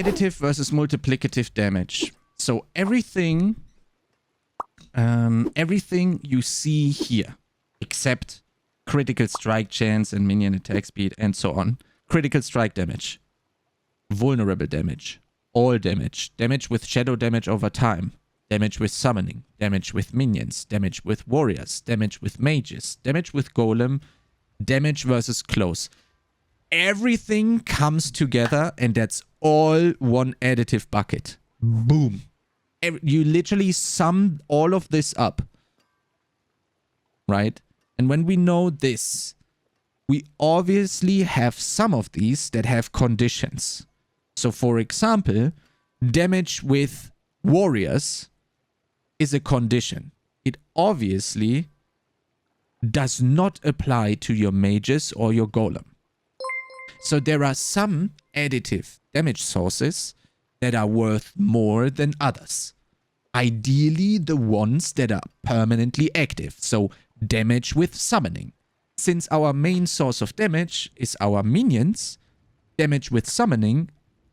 additive versus multiplicative damage. So everything you see here, except critical strike chance and minion attack speed and so on. Critical strike damage, vulnerable damage, all damage, damage with shadow damage over time, damage with summoning, damage with minions, damage with warriors, damage with mages, damage with golem, damage versus close. Everything comes together and that's all one additive bucket. Boom. You literally sum all of this up. Right? And when we know this, we obviously have some of these that have conditions. So for example, damage with warriors is a condition. It obviously does not apply to your mages or your golem. So there are some additive damage sources that are worth more than others. Ideally, the ones that are permanently active. So damage with summoning. Since our main source of damage is our minions, damage with summoning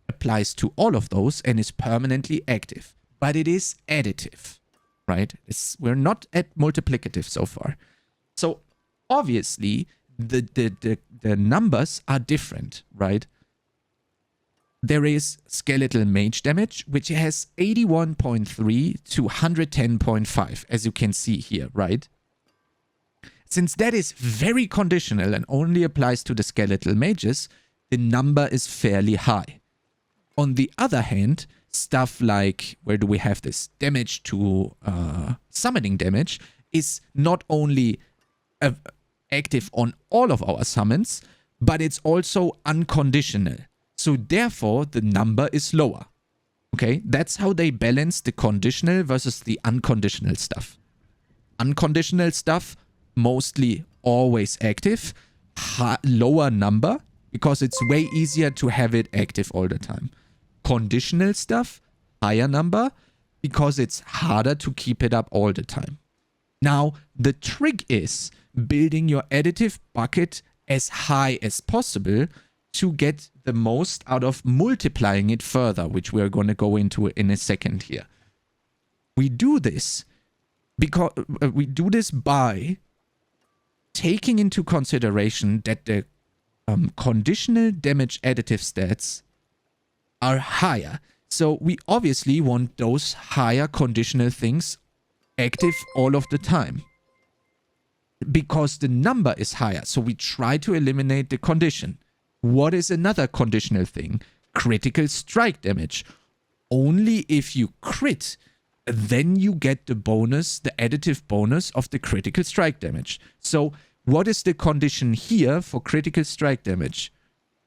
applies to all of those and is permanently active. But it is additive, right? We're not at multiplicative so far. So obviously, the numbers are different, right? There is skeletal mage damage, which has 81.3 to 110.5, as you can see here, right? Since that is very conditional and only applies to the skeletal mages, the number is fairly high. On the other hand, stuff like, where do we have this? Damage to summoning damage is not only active on all of our summons, but it's also unconditional. So therefore, the number is lower. Okay, that's how they balance the conditional versus the unconditional stuff. Unconditional stuff, mostly always active, lower number, because it's way easier to have it active all the time. Conditional stuff, higher number, because it's harder to keep it up all the time. Now, the trick is building your additive bucket as high as possible to get the most out of multiplying it further, which we're going to go into in a second here. We do this because by taking into consideration that the conditional damage additive stats are higher. So we obviously want those higher conditional things active all of the time, because the number is higher. So we try to eliminate the condition. What is another conditional thing? Critical strike damage. Only if you crit, then you get the bonus, the additive bonus of the critical strike damage. So what is the condition here for critical strike damage?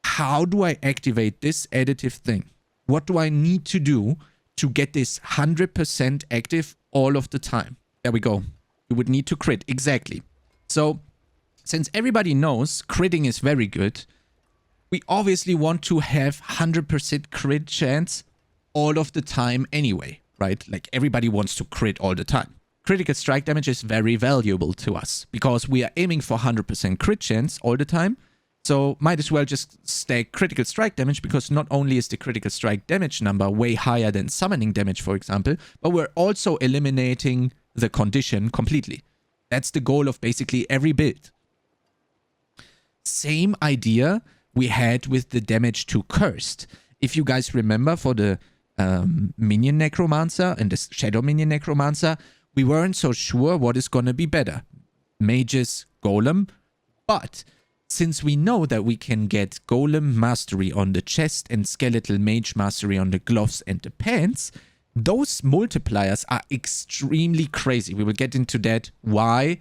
How do I activate this additive thing? What do I need to do to get this 100% active all of the time? There we go. You would need to crit. Exactly. So since everybody knows critting is very good, we obviously want to have 100% crit chance all of the time anyway, right? Like everybody wants to crit all the time. Critical strike damage is very valuable to us because we are aiming for 100% crit chance all the time. So might as well just stack critical strike damage, because not only is the critical strike damage number way higher than summoning damage, for example, but we're also eliminating the condition completely. That's the goal of basically every build. Same idea we had with the damage to cursed. If you guys remember, for the minion necromancer and the shadow minion necromancer, we weren't so sure what is going to be better, mages, golem. But since we know that we can get golem mastery on the chest and skeletal mage mastery on the gloves and the pants, those multipliers are extremely crazy. We will get into that, why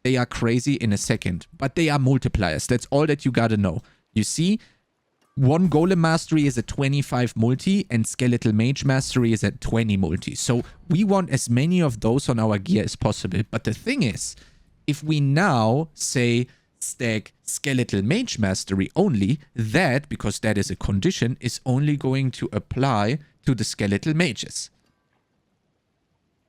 they are crazy, in a second. But they are multipliers. That's all that you gotta know. You see, one golem mastery is a 25 multi and skeletal mage mastery is a 20 multi. So we want as many of those on our gear as possible. But the thing is, if we now say stack skeletal mage mastery only, that, because that is a condition, is only going to apply to the skeletal mages.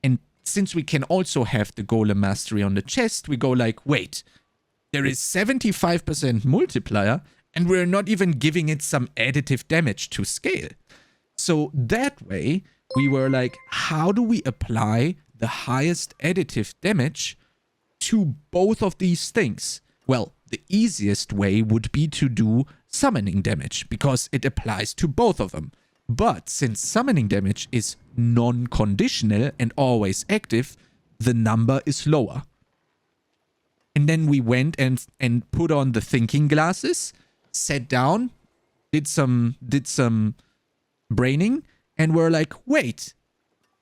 And since we can also have the golem mastery on the chest, we go like, wait, there is 75% multiplier and we're not even giving it some additive damage to scale. So that way, we were like, how do we apply the highest additive damage to both of these things? Well, the easiest way would be to do summoning damage, because it applies to both of them. But since summoning damage is non-conditional and always active, the number is lower. And then we went and put on the thinking glasses, sat down, did some braining, and we're like, wait,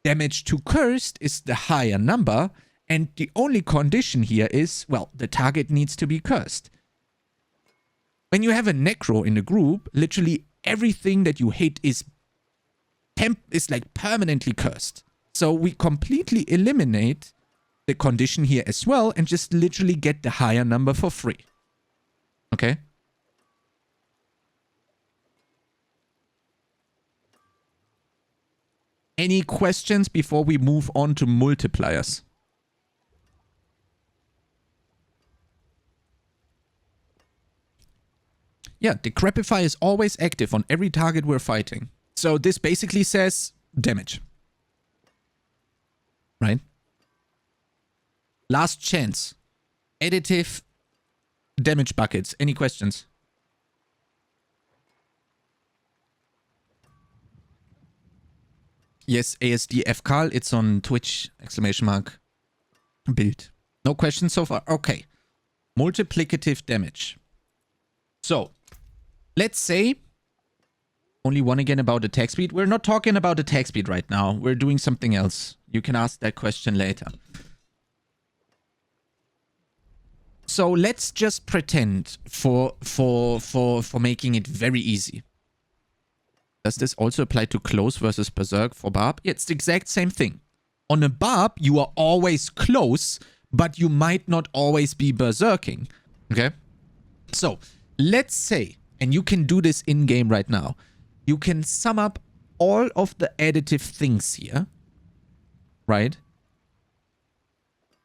damage to cursed is the higher number, and the only condition here is, well, the target needs to be cursed. When you have a necro in a group, literally everything that you hit is like permanently cursed. So we completely eliminate the condition here as well and just literally get the higher number for free. Okay? Any questions before we move on to multipliers? Yeah, Decrepify is always active on every target we're fighting. So this basically says damage. Right? Last chance. Additive damage buckets. Any questions? Yes, ASDF Karl, it's on Twitch, ! Build. No questions so far? Okay. Multiplicative damage. So, let's say, only one again about attack speed. We're not talking about attack speed right now. We're doing something else. You can ask that question later. So let's just pretend for making it very easy. Does this also apply to close versus berserk for barb? Yeah, it's the exact same thing. On a barb, you are always close, but you might not always be berserking. Okay? So, let's say, and you can do this in-game right now, you can sum up all of the additive things here, right?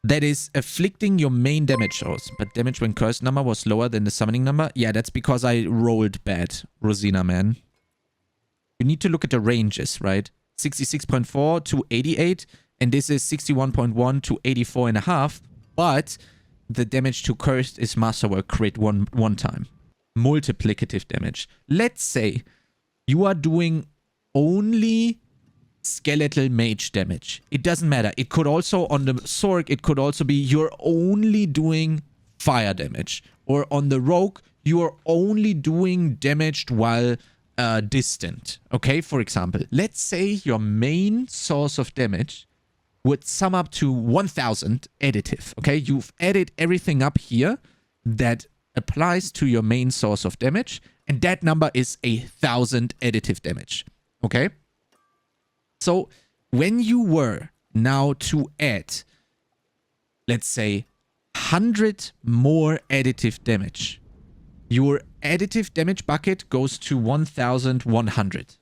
That is afflicting your main damage source, but damage when cursed number was lower than the summoning number? Yeah, that's because I rolled bad, Rosina, man. You need to look at the ranges, right? 66.4 to 88, and this is 61.1 to 84.5, but the damage to cursed is masterwork crit one time. Multiplicative damage. Let's say you are doing only skeletal mage damage. It doesn't matter. It could also, on the Sorg, it could also be you're only doing fire damage. Or on the rogue, you are only doing damage while distant. Okay, for example, let's say your main source of damage would sum up to 1000 additive. Okay, you've added everything up here that applies to your main source of damage, and that number is 1000 additive damage. Okay, so when you were now to add, let's say, 100 more additive damage, your additive damage bucket goes to 1100.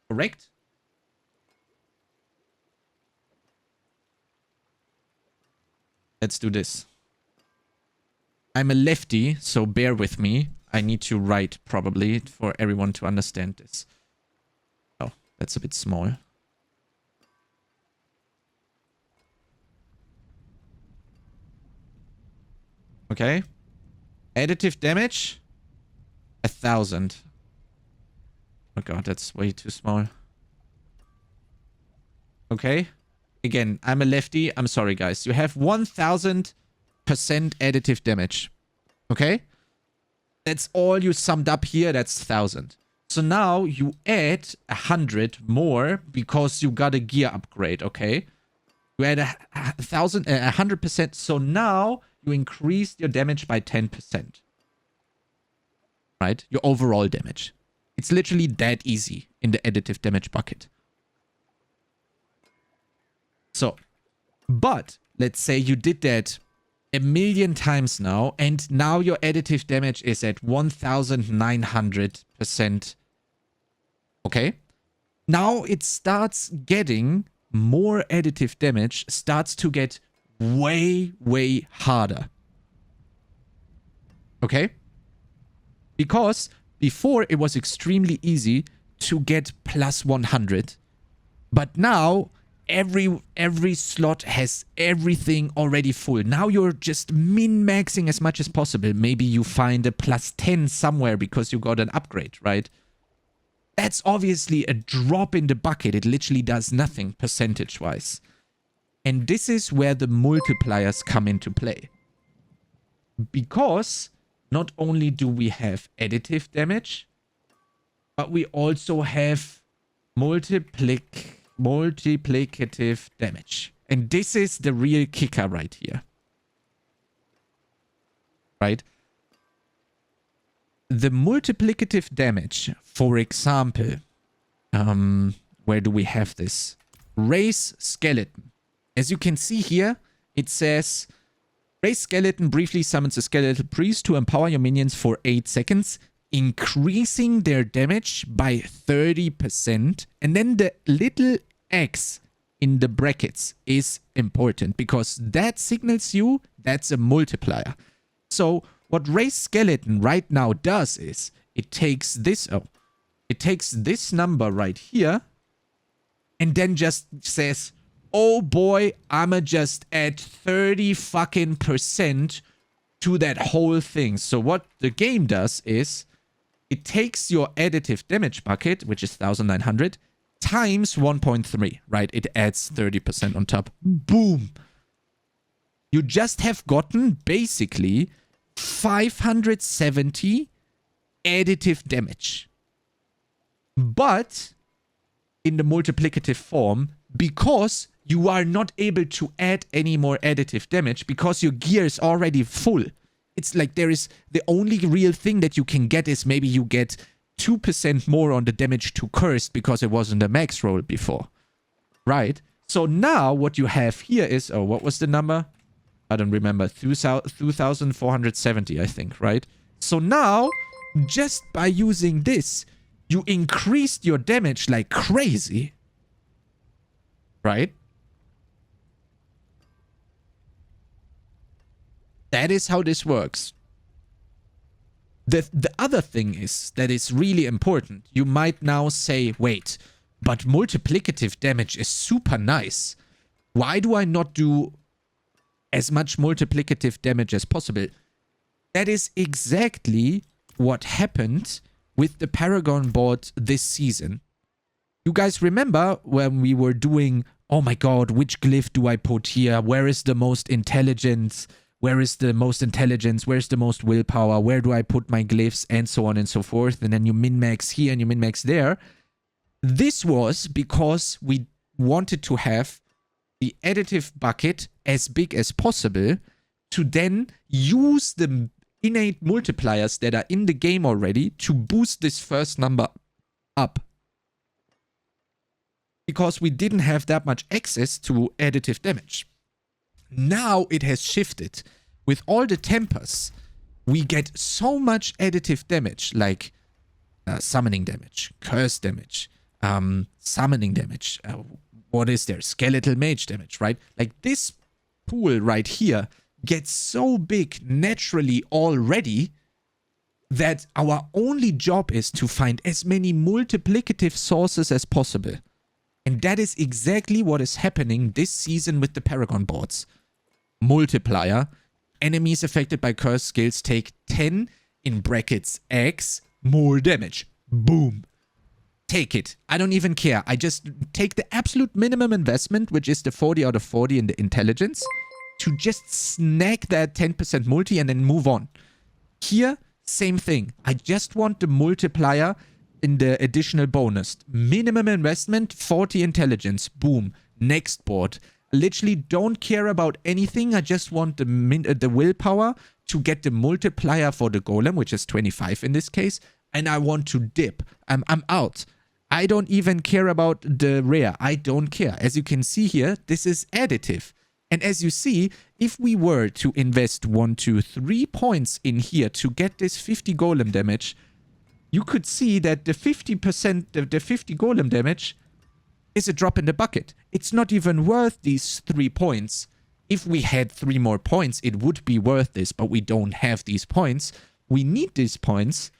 Correct? Let's do this. I'm a lefty, so bear with me. I need to write probably for everyone to understand this. Oh, that's a bit small. Okay. Additive damage. 1000. Oh god, that's way too small. Okay. Again, I'm a lefty. I'm sorry, guys. You have 1000% additive damage. Okay? That's all you summed up here. That's 1000. So now you add 100 more because you got a gear upgrade. Okay? You add 100%. So now you increased your damage by 10%. Right? Your overall damage. It's literally that easy in the additive damage bucket. So, but let's say you did that a million times now, and now your additive damage is at 1900%. Okay? Now it starts getting more additive damage, starts to get way, way harder. Okay? Because before it was extremely easy to get plus 100. But now every slot has everything already full. Now you're just min-maxing as much as possible. Maybe you find a plus 10 somewhere because you got an upgrade, right? That's obviously a drop in the bucket. It literally does nothing percentage-wise. And this is where the multipliers come into play. Because not only do we have additive damage, but we also have multiplicative damage. And this is the real kicker right here. Right? The multiplicative damage, for example, where do we have this? Raise skeleton. As you can see here, it says, raise skeleton briefly summons a skeletal priest to empower your minions for 8 seconds, increasing their damage by 30%. And then the little X in the brackets is important because that signals you that's a multiplier. So what raise skeleton right now does is it takes this number right here and then just says, oh boy, I'ma just add 30 fucking % to that whole thing. So what the game does is it takes your additive damage bucket, which is 1900, times 1.3, right? It adds 30% on top. Boom. You just have gotten basically 570 additive damage. But in the multiplicative form, because you are not able to add any more additive damage because your gear is already full. It's like there is the only real thing that you can get is maybe you get 2% more on the damage to cursed because it wasn't a max roll before. Right? So now what you have here is, oh, what was the number? I don't remember. 2,470, I think, right? So now, just by using this, you increased your damage like crazy. Right? That is how this works. The other thing is that is really important. You might now say, wait, but multiplicative damage is super nice. Why do I not do as much multiplicative damage as possible? That is exactly what happened with the Paragon board this season. You guys remember when we were doing, oh my god, which glyph do I put here? Where is the most intelligence? Where is the most intelligence? Where's the most willpower? Where do I put my glyphs? And so on and so forth. And then you min-max here and you min-max there. This was because we wanted to have the additive bucket as big as possible to then use the innate multipliers that are in the game already to boost this first number up. Because we didn't have that much access to additive damage. Now it has shifted. With all the tempers, we get so much additive damage, like summoning damage, curse damage, summoning damage. What is there? Skeletal mage damage, right? Like this pool right here gets so big naturally already that our only job is to find as many multiplicative sources as possible. And that is exactly what is happening this season with the Paragon boards. Multiplier. Enemies affected by cursed skills take 10 in brackets X more damage. Boom. Take it. I don't even care. I just take the absolute minimum investment, which is the 40 out of 40 in the intelligence, to just snag that 10% multi and then move on. Here, same thing. I just want the multiplier in the additional bonus. Minimum investment, 40 intelligence. Boom. Next board. Literally don't care about anything. I just want the willpower to get the multiplier for the golem, which is 25 in this case. And I want to dip. I'm out. I don't even care about the rare. I don't care. As you can see here, this is additive. And as you see, if we were to invest 1, 2, 3 points in here to get this 50 golem damage, you could see that the 50%, the 50 golem damage is a drop in the bucket. It's not even worth these 3 points. If we had 3 more points, it would be worth this, but we don't have these points. We need these points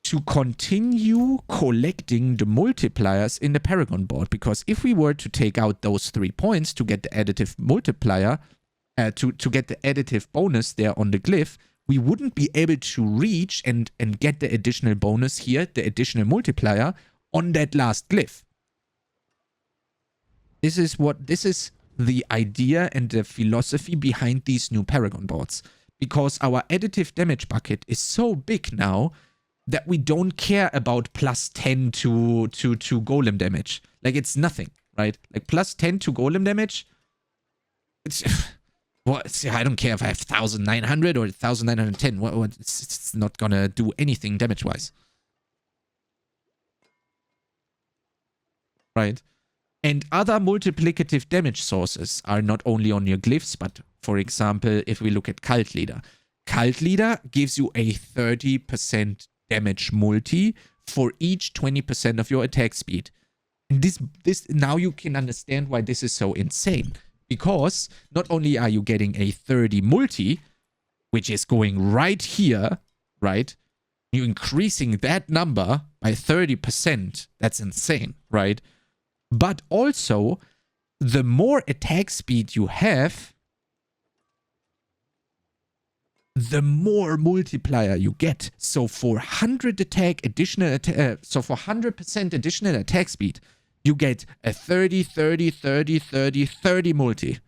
to continue collecting the multipliers in the Paragon board. Because if we were to take out those 3 points to get the additive multiplier, to get the additive bonus there on the glyph, we wouldn't be able to reach and get the additional bonus here, the additional multiplier, on that last glyph. This is the idea and the philosophy behind these new Paragon boards. Because our additive damage bucket is so big now that we don't care about plus 10 to golem damage. Like, it's nothing, right? Like, plus 10 to golem damage, it's... Well, I don't care if I have 1,900 or 1,910. It's not gonna do anything damage-wise. Right? And other multiplicative damage sources are not only on your glyphs, but, for example, if we look at Cult Leader. Cult Leader gives you a 30% damage multi for each 20% of your attack speed. And this now you can understand why this is so insane. Because not only are you getting a 30 multi, which is going right here, right? You're increasing that number by 30%. That's insane, right? But also, the more attack speed you have, the more multiplier you get. So for 100 attack additional so for 100% additional attack speed, you get a 30, 30, 30, 30, 30 multi.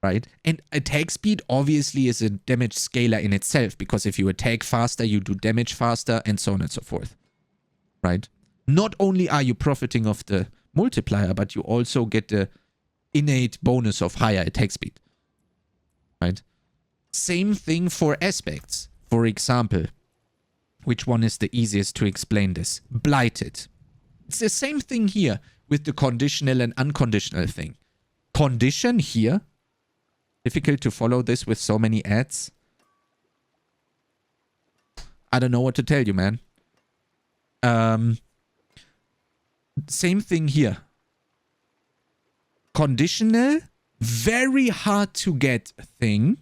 Right? And attack speed obviously is a damage scaler in itself, because if you attack faster, you do damage faster, and so on and so forth. Right? Not only are you profiting of the multiplier, but you also get the innate bonus of higher attack speed. Right? Same thing for aspects. For example, which one is the easiest to explain this? Blighted. It's the same thing here with the conditional and unconditional thing. Condition here. Difficult to follow this with so many ads. I don't know what to tell you, man. Same thing here. Conditional, very hard to get thing.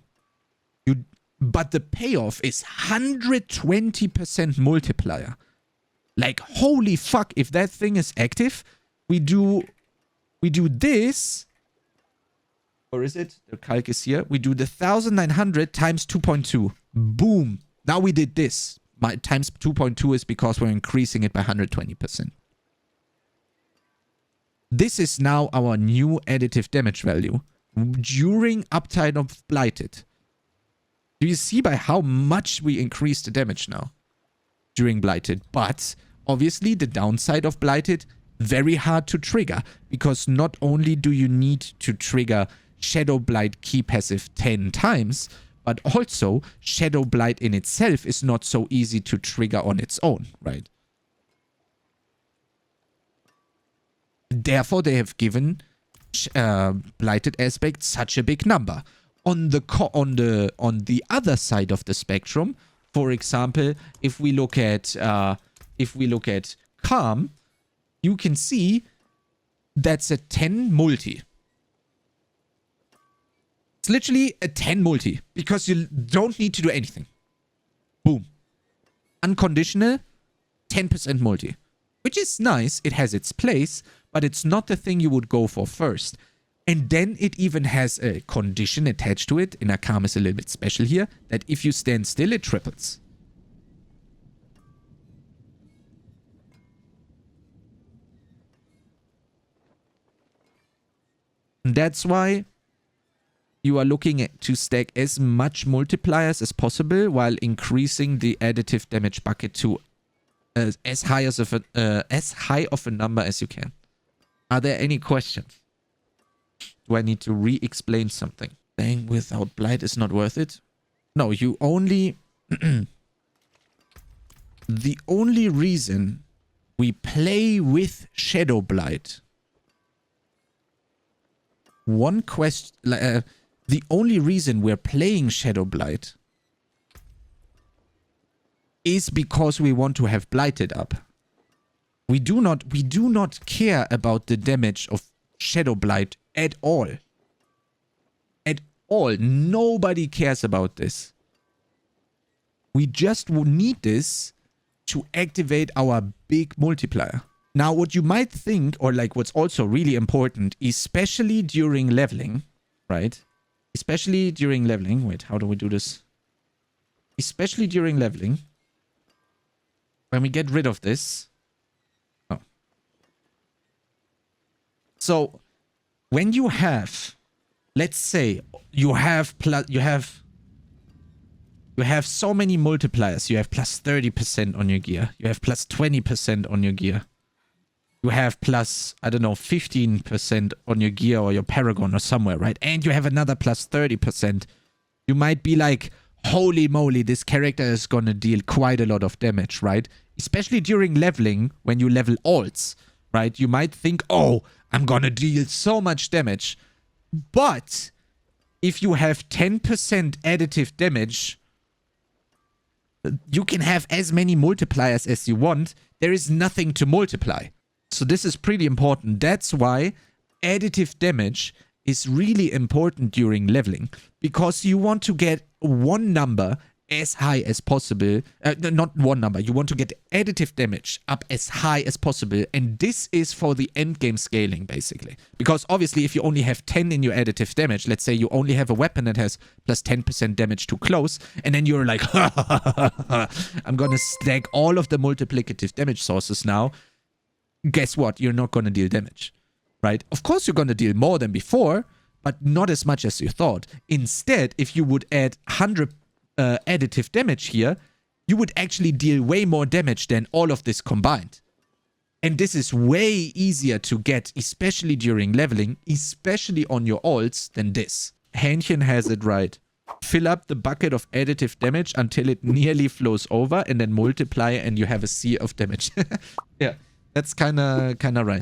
But the payoff is 120% multiplier. Like, holy fuck, if that thing is active, we do this. Or is it? The calc is here. We do the 1,900 times 2.2. Boom. Now we did this. My times 2.2 is because we're increasing it by 120%. This is now our new additive damage value during uptime of Blighted. Do you see by how much we increase the damage now during Blighted? But obviously the downside of Blighted, very hard to trigger, because not only do you need to trigger Shadow Blight key passive 10 times, but also Shadow Blight in itself is not so easy to trigger on its own, right? Therefore, they have given Blighted aspect such a big number. On the other side of the spectrum, for example, if we look at Calm, you can see that's a 10 multi. It's literally a 10 multi because you don't need to do anything. Boom. Unconditional, 10% multi. Which is nice, it has its place, but it's not the thing you would go for first. And then it even has a condition attached to it. In Calm is a little bit special here, that if you stand still, it triples. And that's why you are looking to stack as much multipliers as possible while increasing the additive damage bucket to as high of a number as you can. Are there any questions? Do I need to re-explain something? Playing without Blight is not worth it? No, you only... The only reason we play with Shadow Blight... the only reason we're playing Shadow Blight is because we want to have Blighted up. We do not care about the damage of Shadow Blight at all. At all. Nobody cares about this. We just need this to activate our big multiplier. Now, what you might think, or like what's also really important, especially during leveling, right? Especially during leveling. Wait, how do we do this? Especially during leveling. When we get rid of this. Oh. So, when you have, let's say, you have so many multipliers. You have plus 30% on your gear. You have plus 20% on your gear. You have plus, I don't know, 15% on your gear or your Paragon or somewhere, right? And you have another plus 30%. You might be like, holy moly, this character is gonna deal quite a lot of damage, right? Especially during leveling, when you level alts, right? You might think, oh, I'm gonna deal so much damage. But if you have 10% additive damage, you can have as many multipliers as you want. There is nothing to multiply. So this is pretty important. That's why additive damage is really important during leveling. Because you want to get one number as high as possible. Not one number. You want to get additive damage up as high as possible. And this is for the endgame scaling, basically. Because obviously, if you only have 10 in your additive damage, let's say you only have a weapon that has plus 10% damage to close, and then you're like, I'm going to stack all of the multiplicative damage sources now. Guess what? You're not going to deal damage, right? Of course, you're going to deal more than before, but not as much as you thought. Instead, if you would add 100 additive damage here, you would actually deal way more damage than all of this combined. And this is way easier to get, especially during leveling, especially on your alts, than this. Hähnchen has it right. Fill up the bucket of additive damage until it nearly flows over, and then multiply, and you have a sea of damage. Yeah, that's kind of right.